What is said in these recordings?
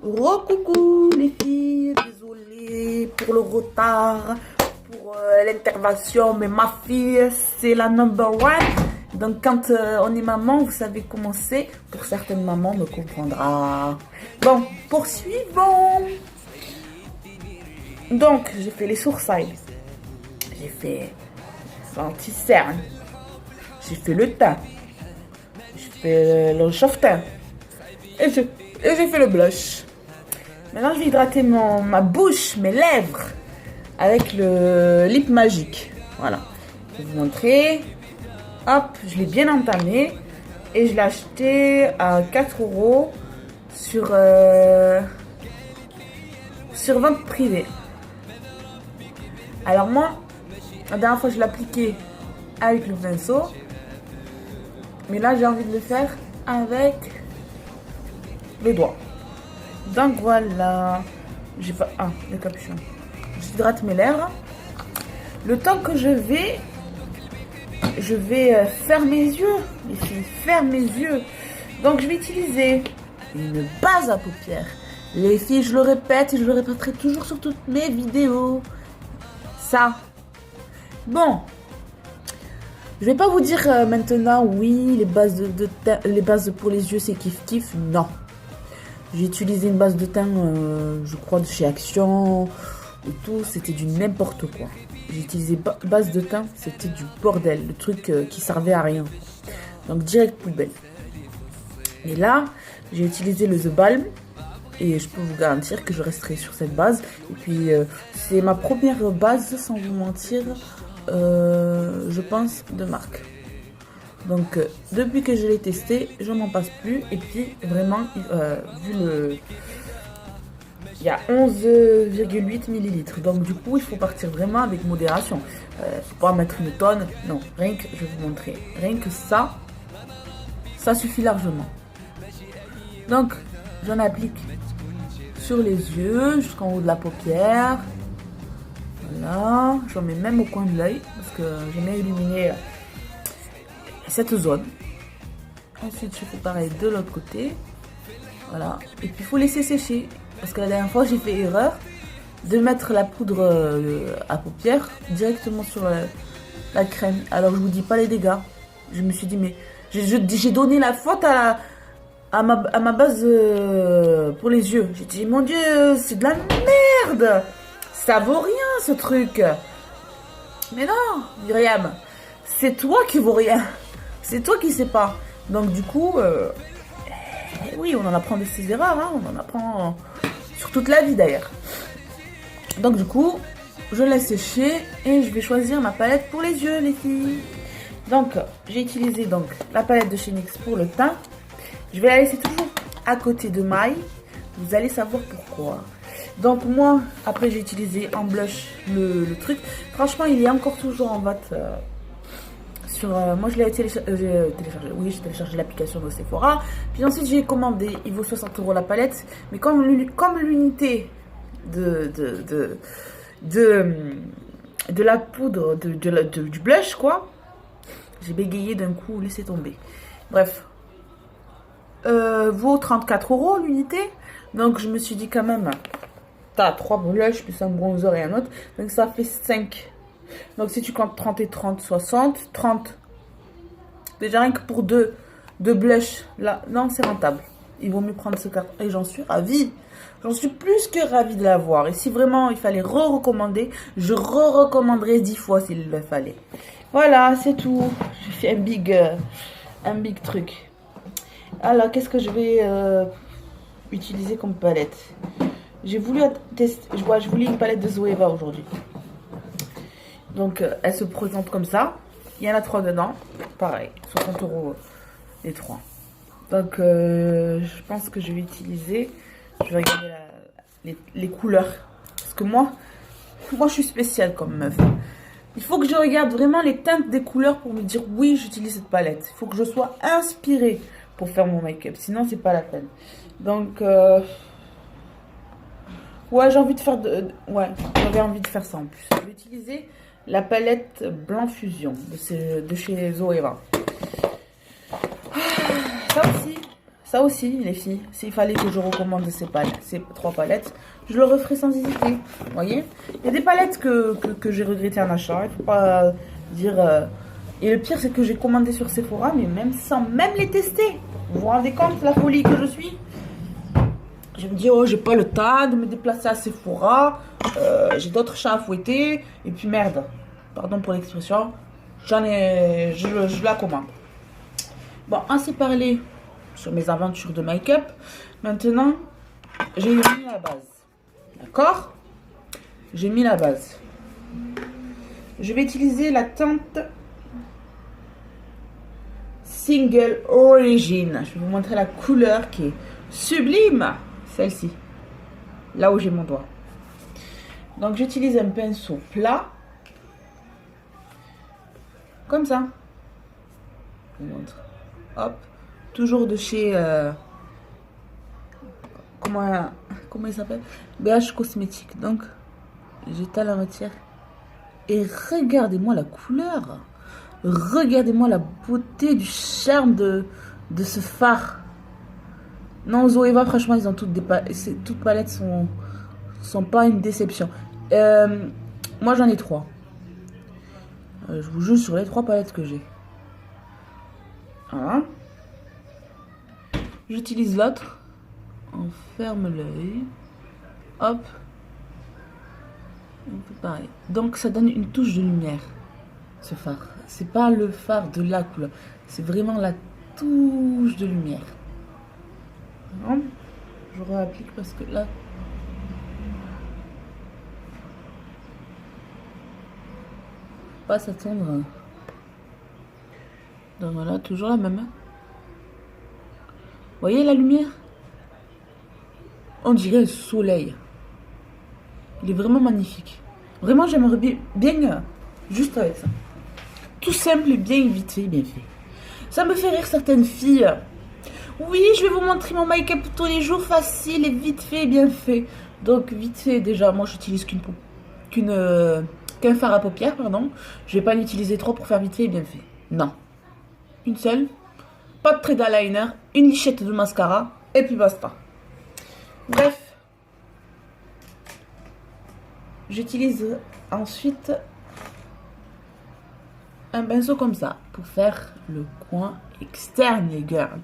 Recoucou les filles, désolée pour le retard, pour l'intervention, mais ma fille, c'est la number one. Donc quand on est maman, vous savez comment c'est. Pour certaines mamans, me comprendra. Bon, poursuivons. Donc, j'ai fait les sourcils. J'ai fait l'anti-cerne. J'ai fait le teint. J'ai fait le chauffe-teint. Et j'ai fait le blush. Maintenant, je vais hydrater ma bouche, mes lèvres, avec le lip magique. Voilà. Je vais vous montrer. Hop, je l'ai bien entamé. Et je l'ai acheté à 4 € sur vente privée. Alors moi, la dernière fois, je l'ai appliqué avec le pinceau. Mais là, j'ai envie de le faire avec les doigts. Donc voilà. J'ai pas... Ah, le capuchon. J'hydrate mes lèvres. Le temps que je vais faire mes yeux. Les filles, faire mes yeux. Donc je vais utiliser une base à paupières. Les filles, je le répète et je le répéterai toujours sur toutes mes vidéos. Ça. Bon. Je vais pas vous dire maintenant, oui, les bases les bases pour les yeux, c'est kiff-kiff. Non. J'ai utilisé une base de teint, je crois, de chez Action et tout. C'était du n'importe quoi. J'ai utilisé base de teint, c'était du bordel. Le truc qui servait à rien. Donc, direct poubelle. Et là, j'ai utilisé le The Balm. Et je peux vous garantir que je resterai sur cette base. Et puis, c'est ma première base, sans vous mentir, je pense, de marque. Donc, depuis que je l'ai testé, je m'en passe plus. Et puis, vraiment, vu le... Il y a 11,8 millilitres. Donc, du coup, il faut partir vraiment avec modération. Il ne faut pas mettre une tonne. Non, rien que, je vais vous montrer. Rien que ça suffit largement. Donc, j'en applique sur les yeux, jusqu'en haut de la paupière. Voilà. J'en mets même au coin de l'œil. Parce que j'aime bien illuminer cette zone. Ensuite, je fais pareil de l'autre côté. Voilà. Et puis, il faut laisser sécher. Parce que la dernière fois, j'ai fait erreur de mettre la poudre à paupières directement sur la crème. Alors, je vous dis pas les dégâts. Je me suis dit, mais j'ai donné la faute à ma base pour les yeux. J'ai dit, mon Dieu, c'est de la merde. Ça vaut rien, ce truc. Mais non, Myriam, c'est toi qui vaut rien. C'est toi qui sais pas. Donc, du coup, oui, on en apprend de ses erreurs. Hein. On en apprend sur toute la vie, d'ailleurs. Donc, du coup, je laisse sécher et je vais choisir ma palette pour les yeux, les filles. Donc, j'ai utilisé donc la palette de chez NYX pour le teint. Je vais la laisser toujours à côté de maille. Vous allez savoir pourquoi. Donc, moi, après, j'ai utilisé en blush le truc. Franchement, il est encore toujours en vente. Moi, je l'ai téléchargé. Oui, j'ai téléchargé l'application de Sephora. Puis ensuite, j'ai commandé. Il vaut 60 € la palette. Mais comme l'unité de la poudre, du blush, quoi, j'ai bégayé d'un coup, laissez tomber. Bref. Vaut 34 € l'unité. Donc, je me suis dit quand même, t'as 3 blushs plus un bronzer et un autre. Donc, ça fait 5. Donc, si tu comptes 30 et 30, 60. 30. Déjà, rien que pour deux blushs, là, non, c'est rentable. Il vaut mieux prendre ce carton. Et j'en suis ravie. J'en suis plus que ravie de l'avoir. Et si vraiment il fallait recommander, je recommanderais 10 fois s'il le fallait. Voilà, c'est tout. J'ai fait un big truc. Alors, qu'est-ce que je vais utiliser comme palette? J'ai voulu tester. Je voulais une palette de Zoeva aujourd'hui. Donc, elle se présente comme ça. Il y en a 3 dedans. Pareil, 60 € les 3. Donc, je pense que je vais utiliser. Je vais regarder les couleurs. Parce que moi, je suis spéciale comme meuf. Il faut que je regarde vraiment les teintes des couleurs pour me dire oui, j'utilise cette palette. Il faut que je sois inspirée pour faire mon make-up. Sinon, c'est pas la peine. Donc, ouais, j'ai envie de faire ouais, j'avais envie de faire ça en plus. Je vais utiliser la palette Blanc Fusion de chez Zoeva. Ça aussi, Ça aussi, les filles, s'il fallait que je recommande ces 3 palettes, je le referai sans hésiter. Vous voyez, il y a des palettes que j'ai regretté en achat. Il ne faut pas dire... Et le pire, c'est que j'ai commandé sur Sephora, mais même sans même les tester. Vous vous rendez compte la folie que je suis? Je me dis, oh, j'ai pas le temps de me déplacer à Sephora. J'ai d'autres chats à fouetter. Et puis merde, pardon pour l'expression, je la commande. Bon, ainsi parlé sur mes aventures de make-up. Maintenant, j'ai mis la base. D'accord? J'ai mis la base. Je vais utiliser la teinte Single Origin. Je vais vous montrer la couleur qui est sublime. Celle-ci. Là où j'ai mon doigt. Donc, j'utilise un pinceau plat. Comme ça. Je vous montre. Hop. Toujours de chez... comment il s'appelle? BH Cosmétique. Donc, j'étale la matière. Et regardez-moi la couleur. Regardez-moi la beauté, du charme de ce fard. Non, Zoeva, franchement, ils ont toutes des palettes. Toutes palettes sont pas une déception. Moi, j'en ai 3. Je vous jure sur les 3 palettes que j'ai. Voilà. J'utilise l'autre. On ferme l'œil. Hop. On fait pareil. Donc, ça donne une touche de lumière. Ce fard. C'est pas le fard de la couleur. C'est vraiment la touche de lumière. Non, je réapplique parce que là... Pas s'attendre. Donc voilà, toujours la même. Vous voyez la lumière? On dirait le soleil. Il est vraiment magnifique. Vraiment, j'aimerais bien juste avec ça. Tout simple, bien vite fait, bien fait. Ça me fait rire certaines filles. Oui, je vais vous montrer mon make-up tous les jours, facile et vite fait, bien fait. Donc, vite fait, déjà, moi, j'utilise qu'un fard à paupières, pardon. Je vais pas l'utiliser trop pour faire vite fait et bien fait. Non. Une seule. Pas de trait d'eyeliner, une lichette de mascara, et puis basta. Bref. J'utilise ensuite un pinceau comme ça pour faire le coin externe, les girls.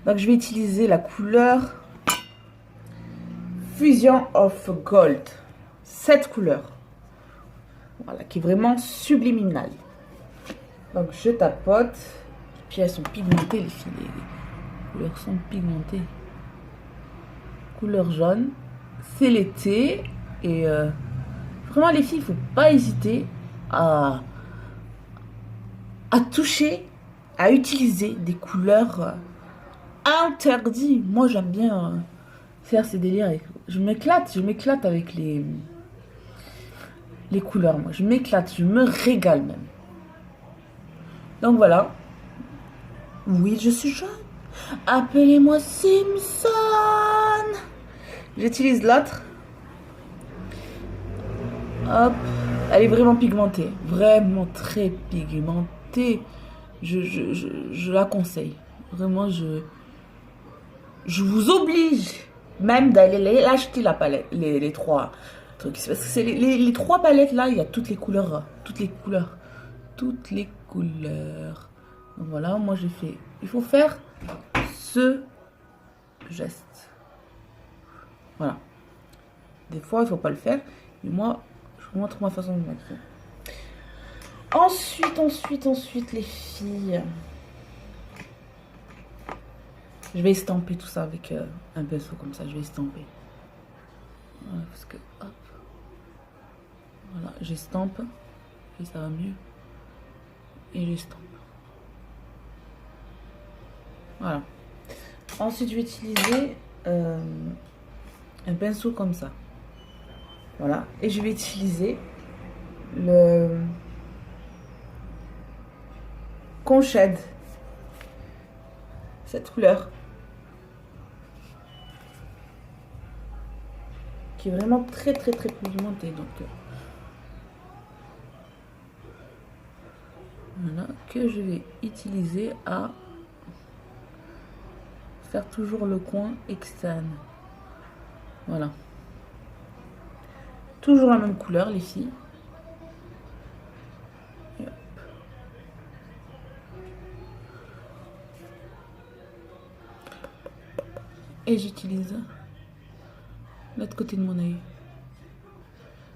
Donc, je vais utiliser la couleur Fusion of Gold. Cette couleur. Voilà, qui est vraiment subliminale. Donc, je tapote. Puis, elles sont pigmentées, les filles. Les couleurs sont pigmentées. Couleur jaune. C'est l'été. Et vraiment, les filles, il ne faut pas hésiter à toucher, à utiliser des couleurs interdites. Moi, j'aime bien faire ces délires. Je m'éclate avec les couleurs. Moi, je m'éclate, je me régale même. Donc voilà. Oui, je suis jeune. Appelez-moi Simpson. J'utilise l'autre. Hop. Elle est vraiment pigmentée. Vraiment très pigmentée. Je la conseille. Vraiment, je vous oblige même d'aller l'acheter la palette. Les 3 trucs. Parce que c'est les 3 palettes là, il y a toutes les couleurs. Toutes les couleurs. Toutes les couleurs. Donc voilà, moi j'ai fait. Il faut faire ce geste. Voilà. Des fois, il ne faut pas le faire. Mais moi, je vous montre ma façon de mettre. Ensuite, les filles. Je vais estamper tout ça avec un pinceau comme ça. Je vais estamper. Voilà, parce que, hop. Voilà, j'estampe. Et ça va mieux. Et j'estampe. Voilà. Ensuite, je vais utiliser un pinceau comme ça. Voilà. Et je vais utiliser le Conchède. Cette couleur. Qui est vraiment très pigmentée. Donc, voilà. Que je vais utiliser à faire toujours le coin externe. Voilà. Toujours la même couleur, les filles. Et hop. Et j'utilise l'autre côté de mon œil.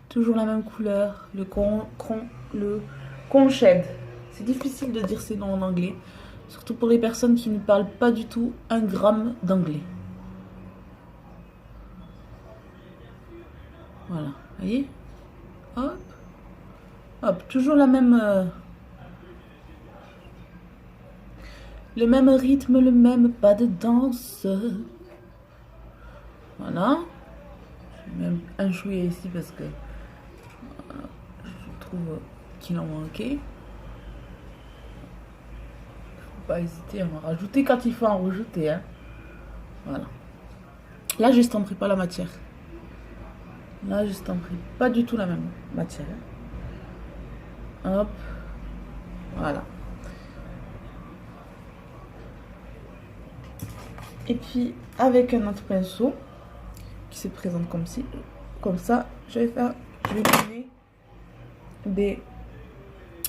Toujours la même couleur, le conchède. C'est difficile de dire ces noms en anglais, surtout pour les personnes qui ne parlent pas du tout un gramme d'anglais. Voilà, vous voyez? Hop, hop, toujours la même, le même rythme, le même pas de danse. Voilà. J'ai même un chouïa ici parce que je trouve qu'il en manquait. Faut pas hésiter à en rajouter quand il faut en rajouter, hein. Voilà. Là, j'estomperai pas la matière. Là, j'estomperai pas du tout la même matière. Hop. Voilà. Et puis, avec un autre pinceau qui se présente comme ça, je vais illuminer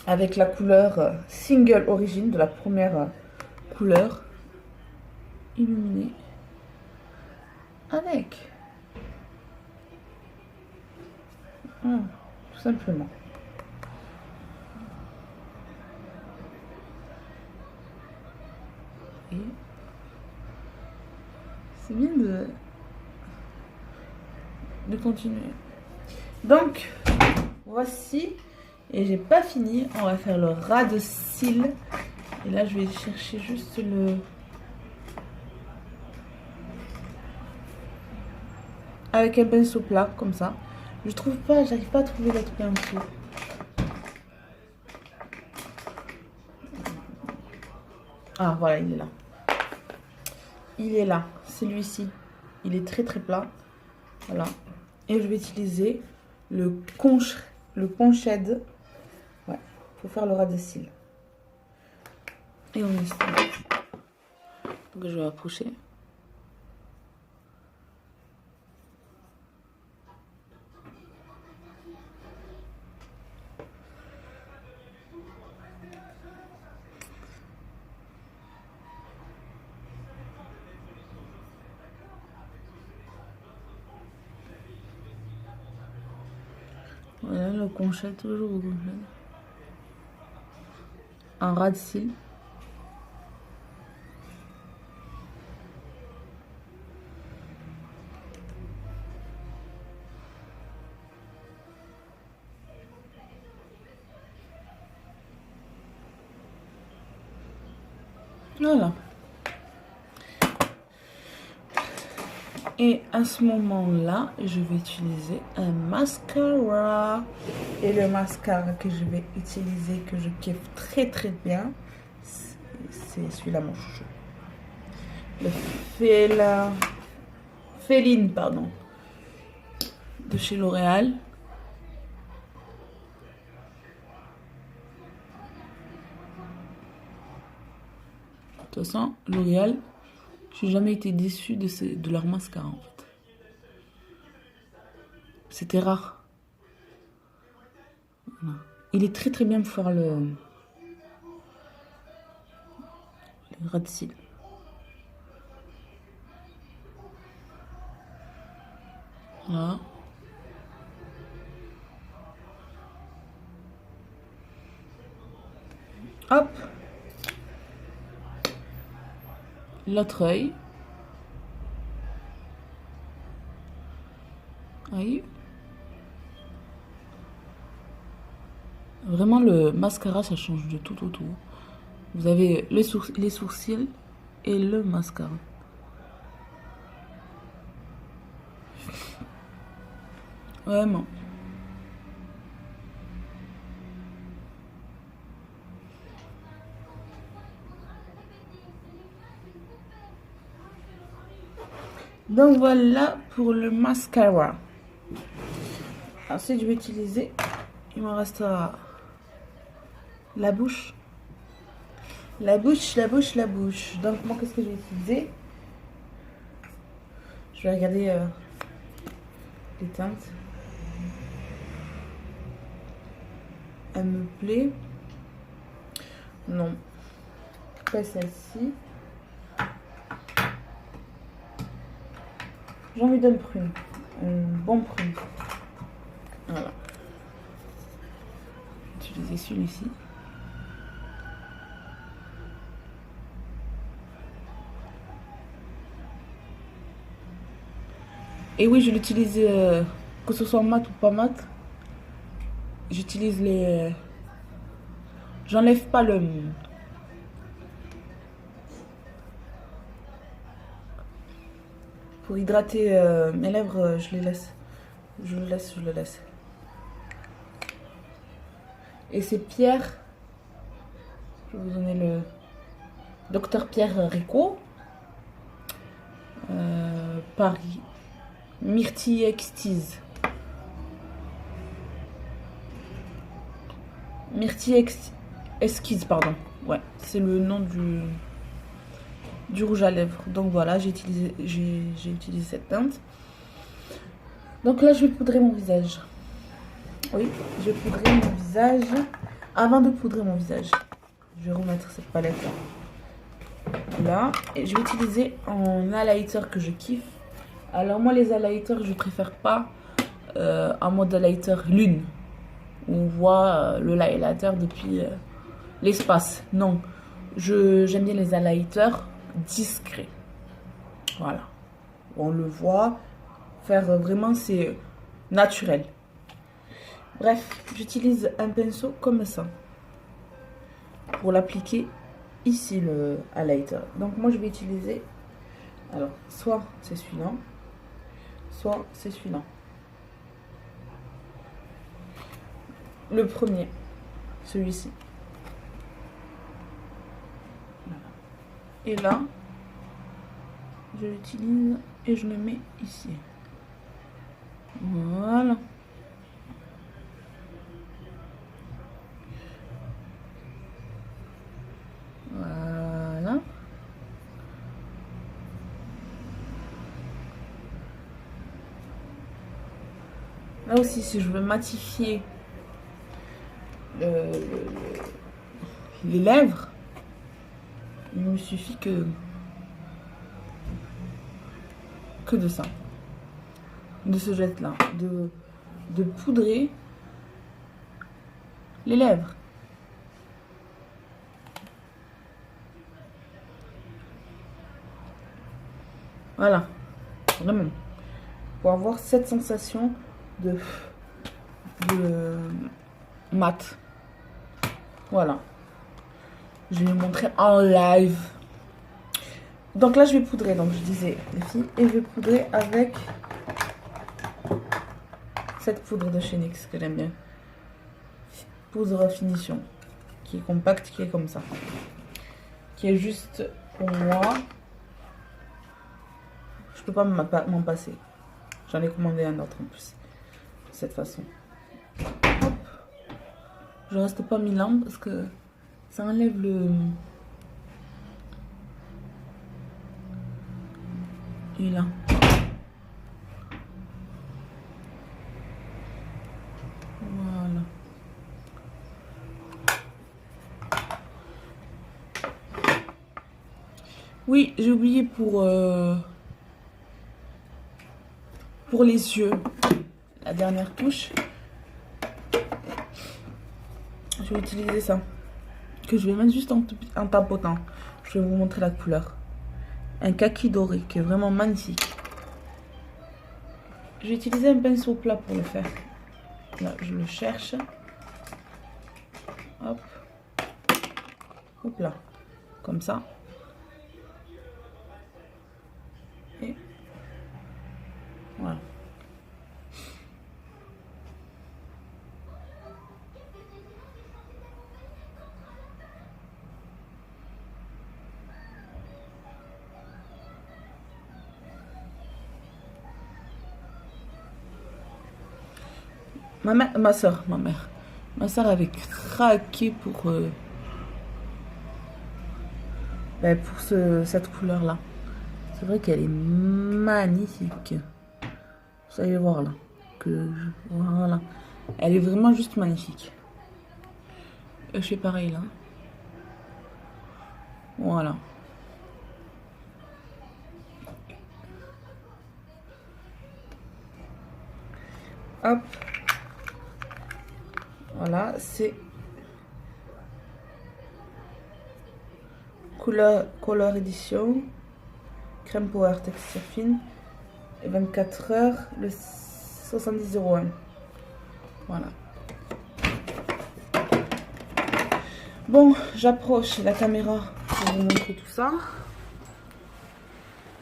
avec la couleur single origine de la première couleur, illuminer avec tout simplement. Et c'est bien de continuer. Donc voici, et j'ai pas fini, on va faire le ras de cils. Et là je vais chercher juste le avec un pinceau plat comme ça. Je trouve pas, j'arrive pas à trouver l'autre pinceau. Ah voilà, il est là. Il est là, celui-ci. Il est très très plat. Voilà. Et je vais utiliser le conchède. Ouais, pour faire le ras de cils. Et on est. Donc je vais approcher. Voilà le conchède, toujours au conchède. Un ras de cils. Voilà. Et à ce moment-là, je vais utiliser un mascara. Et le mascara que je vais utiliser, que je kiffe très très bien, c'est celui-là, mon chouchou. Le Féline, pardon. De chez L'Oréal. De toute façon, L'Oréal, j'ai jamais été déçue de leur mascara en fait. C'était rare. Voilà. Il est très très bien pour faire le ras de cils. Voilà. Hop. L'autre œil. Oui. Vraiment, le mascara, ça change de tout au tout. Vous avez les sourcils et le mascara. Vraiment. Donc voilà pour le mascara. Ensuite, je vais utiliser, il me restera la bouche. La bouche. Donc moi, qu'est-ce que je vais utiliser? Je vais regarder les teintes. Elle me plaît. Non. Pas celle-ci. J'ai envie d'un prune. Un bon prune. Voilà. Je vais utiliser celui-ci. Et oui, je l'utilise, que ce soit mat ou pas mat. J'utilise les... J'enlève pas le... Pour hydrater mes lèvres, je les laisse. Je le laisse. Et c'est Pierre. Je vais vous donner le... Docteur Pierre Rico. Paris. Myrtille Exquise. Myrtille Esquisse, pardon. Ouais, c'est le nom du rouge à lèvres. Donc voilà, j'ai utilisé cette teinte. Donc là, je vais poudrer mon visage. Oui, je vais poudrer mon visage. Avant de poudrer mon visage, je vais remettre cette palette là. Et je vais utiliser un highlighter que je kiffe. Alors moi, les highlighters, je préfère pas en mode highlighter lune. On voit le highlighter depuis l'espace. Non, j'aime bien les highlighters discrets. Voilà. On le voit. Faire vraiment, c'est naturel. Bref, j'utilise un pinceau comme ça. Pour l'appliquer ici, le highlighter. Donc moi, je vais utiliser... Alors, soit c'est celui-là. Soit c'est celui-là. Le premier, celui-ci. Et là, je l'utilise et je le mets ici. Voilà. Voilà. Là aussi, si je veux matifier les lèvres, il me suffit que de ça, de ce geste là, de poudrer les lèvres. Voilà, vraiment, pour avoir cette sensation de mat. Voilà, je vais vous montrer en live. Donc là, je vais poudrer, donc je disais les filles, et je vais poudrer avec cette poudre de chez NYX que j'aime bien. Poudre finition, qui est compacte, qui est comme ça, qui est juste pour moi. Je peux pas m'en passer. J'en ai commandé un autre en plus, de cette façon. Hop. Je reste pas mi-lampe parce que ça enlève le... Et là. Voilà. Oui, j'ai oublié pour les yeux, la dernière touche. Je vais utiliser ça, que je vais mettre juste en tapotant. Je vais vous montrer la couleur. Un kaki doré qui est vraiment magnifique. Je vais utiliser un pinceau plat pour le faire. Là, je le cherche. Hop. Hop là. Comme ça. Et voilà. Ma soeur avait craqué pour cette couleur là. C'est vrai qu'elle est magnifique. Vous allez voir là. Voilà. Elle est vraiment juste magnifique. Je fais pareil là. Voilà. Hop. Voilà, c'est couleur édition. Crème Power texture fine. Et 24 heures, le 70,01. Voilà. Bon, j'approche la caméra pour vous montrer tout ça.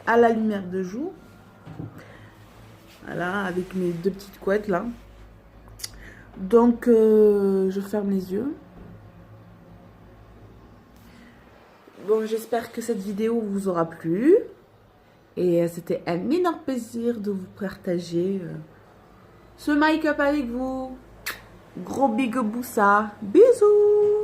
À la lumière de jour. Voilà, avec mes deux petites couettes là. Donc, je ferme les yeux. Bon, j'espère que cette vidéo vous aura plu. Et c'était un énorme plaisir de vous partager ce make-up avec vous. Gros big boussa. Bisous!